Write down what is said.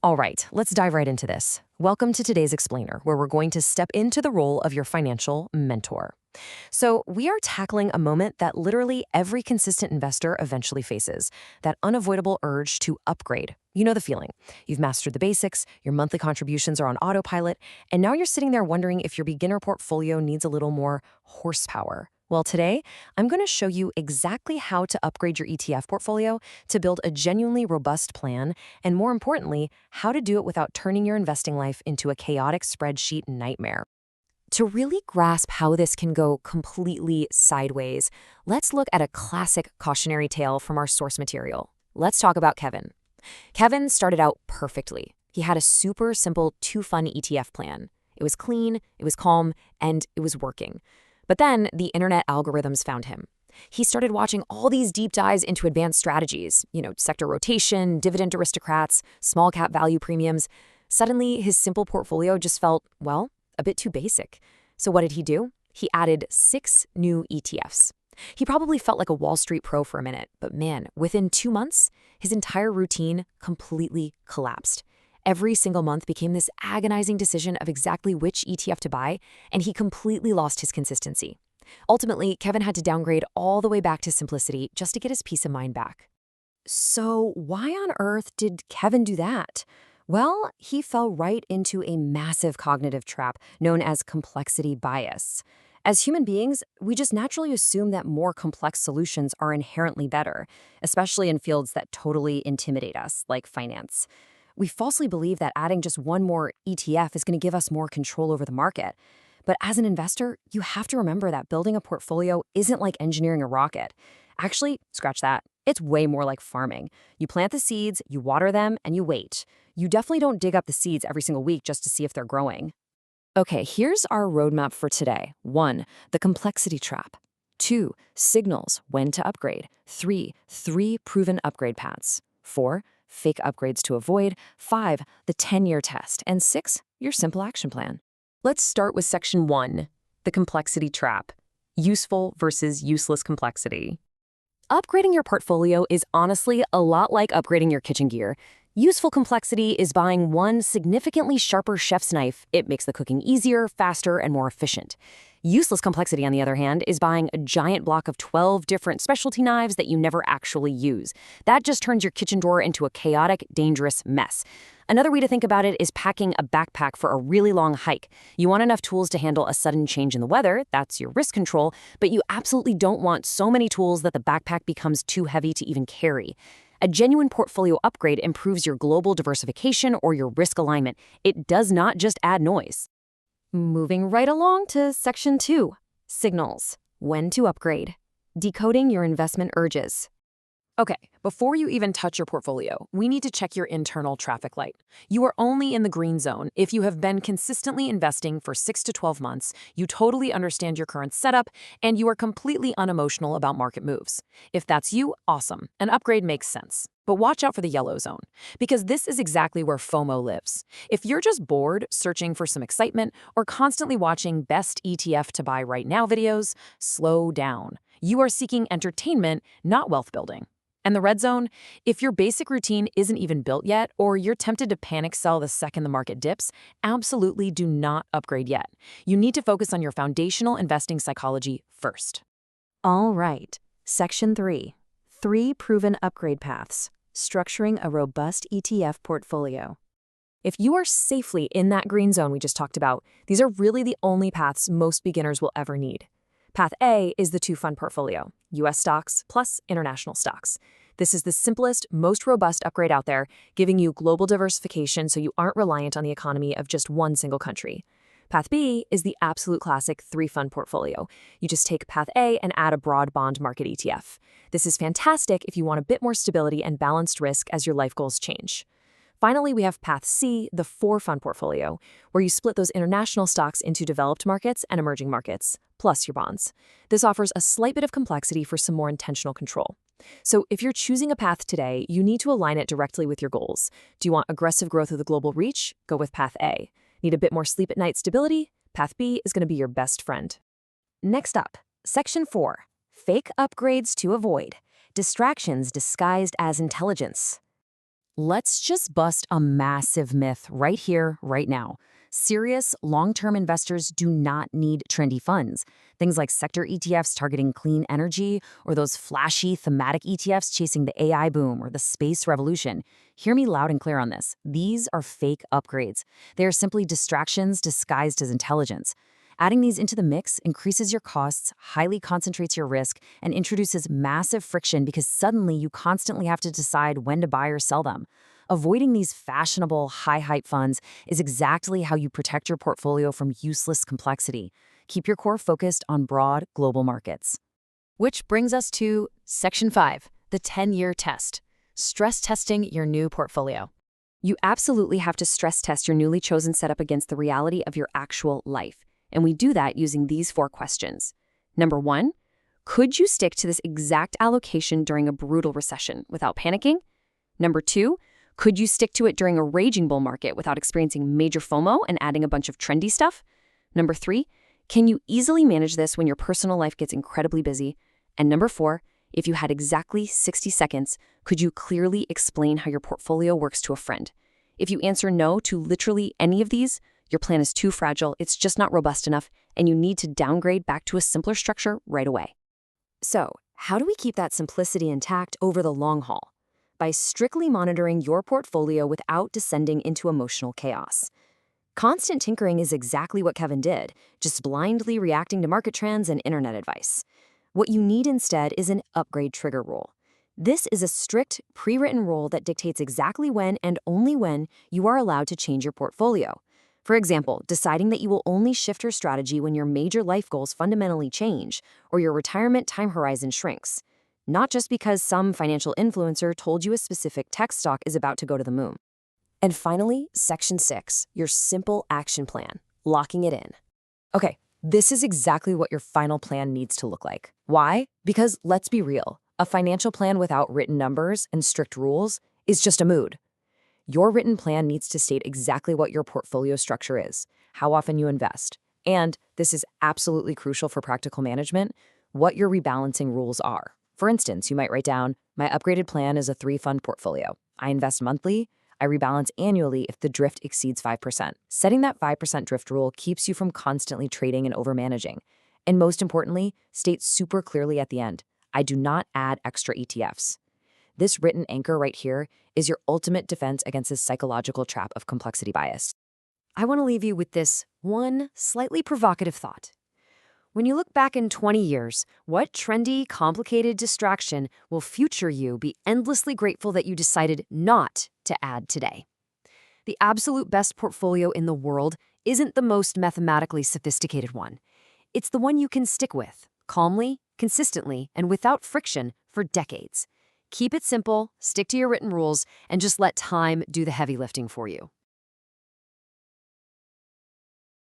All right, let's dive right into this. Welcome to today's explainer, where we're going to step into the role of your financial mentor. So, we are tackling a moment that literally every consistent investor eventually faces, that unavoidable urge to upgrade. You know the feeling. You've mastered the basics, your monthly contributions are on autopilot, and now you're sitting there wondering if your beginner portfolio needs a little more horsepower. Well, today, I'm going to show you exactly how to upgrade your ETF portfolio to build a genuinely robust plan, and more importantly, how to do it without turning your investing life into a chaotic spreadsheet nightmare. To really grasp how this can go completely sideways, let's look at a classic cautionary tale from our source material. Let's talk about Kevin. Kevin started out perfectly. He had a super simple two-fund ETF plan. It was clean, it was calm, and it was working. But then the internet algorithms found him. He started watching all these deep dives into advanced strategies, sector rotation, dividend aristocrats, small cap value premiums. Suddenly, his simple portfolio just felt, well, a bit too basic. So what did he do? He added 6 new ETFs. He probably felt like a Wall Street pro for a minute, but man, within 2 months, his entire routine completely collapsed. Every single month became this agonizing decision of exactly which ETF to buy, and he completely lost his consistency. Ultimately, Kevin had to downgrade all the way back to simplicity just to get his peace of mind back. So why on earth did Kevin do that? Well, he fell right into a massive cognitive trap known as complexity bias. As human beings, we just naturally assume that more complex solutions are inherently better, especially in fields that totally intimidate us, like finance. We falsely believe that adding just one more ETF is going to give us more control over the market. But as an investor, you have to remember that building a portfolio isn't like engineering a rocket. Actually, scratch that. It's way more like farming. You plant the seeds, you water them, and you wait. You definitely don't dig up the seeds every single week just to see if they're growing. Okay, here's our roadmap for today. 1. The complexity trap. 2. Signals, when to upgrade. 3. 3 proven upgrade paths. 4. Fake upgrades to avoid. 5. The 10-year test. And 6. Your simple action plan. Let's start with section 1, the complexity trap. Useful versus useless complexity. Upgrading your portfolio is honestly a lot like upgrading your kitchen gear. Useful complexity is buying one significantly sharper chef's knife. It makes the cooking easier, faster, and more efficient. Useless complexity, on the other hand, is buying a giant block of 12 different specialty knives that you never actually use. That just turns your kitchen drawer into a chaotic, dangerous mess. Another way to think about it is packing a backpack for a really long hike. You want enough tools to handle a sudden change in the weather, that's your risk control, but you absolutely don't want so many tools that the backpack becomes too heavy to even carry. A genuine portfolio upgrade improves your global diversification or your risk alignment. It does not just add noise. Moving right along to section 2, signals, when to upgrade. Decoding your investment urges. Okay, before you even touch your portfolio, we need to check your internal traffic light. You are only in the green zone if you have been consistently investing for 6 to 12 months, you totally understand your current setup, and you are completely unemotional about market moves. If that's you, awesome. An upgrade makes sense. But watch out for the yellow zone, because this is exactly where FOMO lives. If you're just bored, searching for some excitement, or constantly watching best ETF to buy right now videos, slow down. You are seeking entertainment, not wealth building. And the red zone, if your basic routine isn't even built yet, or you're tempted to panic sell the second the market dips, absolutely do not upgrade yet. You need to focus on your foundational investing psychology first. All right, section 3, 3 proven upgrade paths, structuring a robust ETF portfolio. If you are safely in that green zone we just talked about, these are really the only paths most beginners will ever need. Path A is the two-fund portfolio, U.S. stocks plus international stocks. This is the simplest, most robust upgrade out there, giving you global diversification so you aren't reliant on the economy of just one single country. Path B is the absolute classic 3-fund portfolio. You just take Path A and add a broad bond market ETF. This is fantastic if you want a bit more stability and balanced risk as your life goals change. Finally, we have Path C, the 4-fund portfolio, where you split those international stocks into developed markets and emerging markets, plus your bonds. This offers a slight bit of complexity for some more intentional control. So if you're choosing a path today, you need to align it directly with your goals. Do you want aggressive growth of the global reach? Go with Path A. Need a bit more sleep at night stability? Path B is going to be your best friend. Next up, Section 4, fake upgrades to avoid. Distractions disguised as intelligence. Let's just bust a massive myth right here, right now. Serious, long-term investors do not need trendy funds. Things like sector ETFs targeting clean energy, or those flashy thematic ETFs chasing the AI boom or the space revolution. Hear me loud and clear on this. These are fake upgrades. They are simply distractions disguised as intelligence. Adding these into the mix increases your costs, highly concentrates your risk, and introduces massive friction because suddenly you constantly have to decide when to buy or sell them. Avoiding these fashionable, high-hype funds is exactly how you protect your portfolio from useless complexity. Keep your core focused on broad, global markets. Which brings us to Section 5, the 10-year test. Stress testing your new portfolio. You absolutely have to stress test your newly chosen setup against the reality of your actual life. And we do that using these 4 questions. Number 1, could you stick to this exact allocation during a brutal recession without panicking? Number 2, could you stick to it during a raging bull market without experiencing major FOMO and adding a bunch of trendy stuff? Number 3, can you easily manage this when your personal life gets incredibly busy? And number 4, if you had exactly 60 seconds, could you clearly explain how your portfolio works to a friend? If you answer no to literally any of these, your plan is too fragile, it's just not robust enough, and you need to downgrade back to a simpler structure right away. So, how do we keep that simplicity intact over the long haul? By strictly monitoring your portfolio without descending into emotional chaos. Constant tinkering is exactly what Kevin did, just blindly reacting to market trends and internet advice. What you need instead is an upgrade trigger rule. This is a strict, pre-written rule that dictates exactly when and only when you are allowed to change your portfolio. For example, deciding that you will only shift your strategy when your major life goals fundamentally change or your retirement time horizon shrinks. Not just because some financial influencer told you a specific tech stock is about to go to the moon. And finally, Section 6, your simple action plan, locking it in. Okay, this is exactly what your final plan needs to look like. Why? Because let's be real, a financial plan without written numbers and strict rules is just a mood. Your written plan needs to state exactly what your portfolio structure is, how often you invest, and, this is absolutely crucial for practical management, what your rebalancing rules are. For instance, you might write down, my upgraded plan is a 3-fund portfolio. I invest monthly. I rebalance annually if the drift exceeds 5%. Setting that 5% drift rule keeps you from constantly trading and overmanaging. And most importantly, state super clearly at the end, I do not add extra ETFs. This written anchor right here is your ultimate defense against this psychological trap of complexity bias. I want to leave you with this one slightly provocative thought. When you look back in 20 years, what trendy, complicated distraction will future you be endlessly grateful that you decided not to add today? The absolute best portfolio in the world isn't the most mathematically sophisticated one. It's the one you can stick with, calmly, consistently, and without friction for decades. Keep it simple, stick to your written rules, and just let time do the heavy lifting for you.